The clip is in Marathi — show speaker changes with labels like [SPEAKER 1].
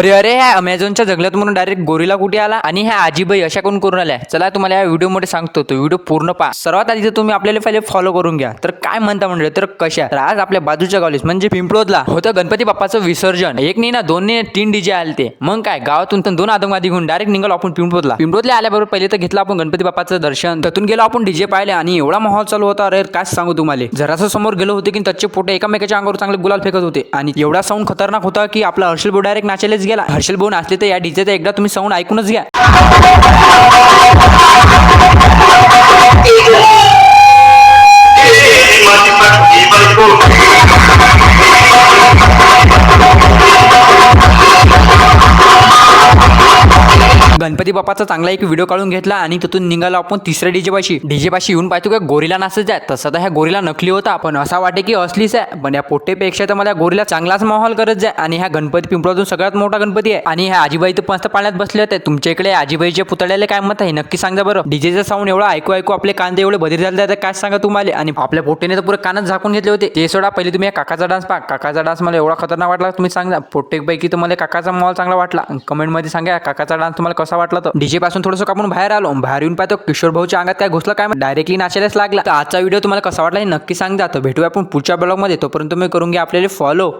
[SPEAKER 1] अरे अरे, ह्या अमेझॉनच्या जंगलात म्हणून डायरेक्ट गोरिला कुठे आला आणि ह्या आजीबाई अशा कोण करून आल्या? चला तुम्हाला या व्हिडिओमध्ये सांगतो, तो व्हिडिओ पूर्ण पहा. सर्वात आधी तर तुम्ही आपल्याला पहिले फॉलो करून घ्या. तर काय म्हणता मंडळी, तर कशा तर आज आपल्या बाजूच्या कॉलेज म्हणजे पिंपळोदला होतं गणपती बाप्पाचं विसर्जन. एक नाही ना, दोन नाही, 3 डीजे आले ते. मग काय गावातून तर 2 आतंकवादी घेऊन डायरेक्ट निघालो आपण पिंपळोदला. पिंपळोदला आल्याबरोबर पहिले तर घेतलं आपण गणपती बाप्पाचं दर्शन. तिथून गेलो आपण डीजे पाहिले आणि एवढा माहोल चालू होता. अरे काय सांगू तुम्हाला, जरासं समोर गेलो होते की त्याचे पोटे एकामेकाच्या अंगावर चांगले गुलाल फेकत होते आणि एवढा साऊंड खतरनाक होता की आपला हर्षल भाऊ डायरेक्ट नाचायलाच गेला. हर्षल भाऊ नाचले तर या डीजेचा एकदा तुम्ही साऊंड ऐकूनच घ्या. गणपती बाप्पाचा चांगला एक व्हिडिओ काढून घेतला आणि तिथून निघालो आपण तिसऱ्या डीजे पाशी येऊन पाहतो का गोरिला नाचत आहे. तसा तर ह्या गोरिला नकली होता, पण असा वाटे की असलीच आहे. पण या पोट्टेपेक्षा तर मला गोरिला चांगलाच माहोल करत जाय. आणि ह्या गणपती पिंपळातून सगळ्यात मोठा गणपती आहे आणि ह्या आजीबाई तर मस्त पाण्यात बसले होते. तुमच्या इकडे आजीबाईच्या पुतळ्याला काय मत आहे नक्की सांगा बरं. डीजेचा साऊंड एवढा ऐकू आपले कांदे एवढे बधीर झाले तर काय सांगा तुम्हाला. आणि आपल्या पोट्टेने तर पुरे कानच झाकून घेतले होते. ते सोडा, पहिले तुम्ही काकाचा डान्स पहा. काकाचा डान्स मला एवढा खतरनाक वाटला, तुम्ही सांगा. पोट्टेपैकी तर मला काकाचा माहोल चांगला वाटला. कमेंटमध्ये सांगा काकाचा डान्स तुम्हाला कसा वाटला. तर डीजे पासून थोडंसं कापून बाहेर आलो. बाहेर येऊन पाहतो किशोर भाऊच्या अंगात काय घुसलं काय डायरेक्टली नाचायलाच लागला. तर आजचा व्हिडिओ तुम्हाला कसा वाटला हे नक्की सांगा. तर भेटूया आपण पुढच्या ब्लॉगमध्ये. तोपर्यंत तुम्ही करून घ्या आपल्याला फॉलो.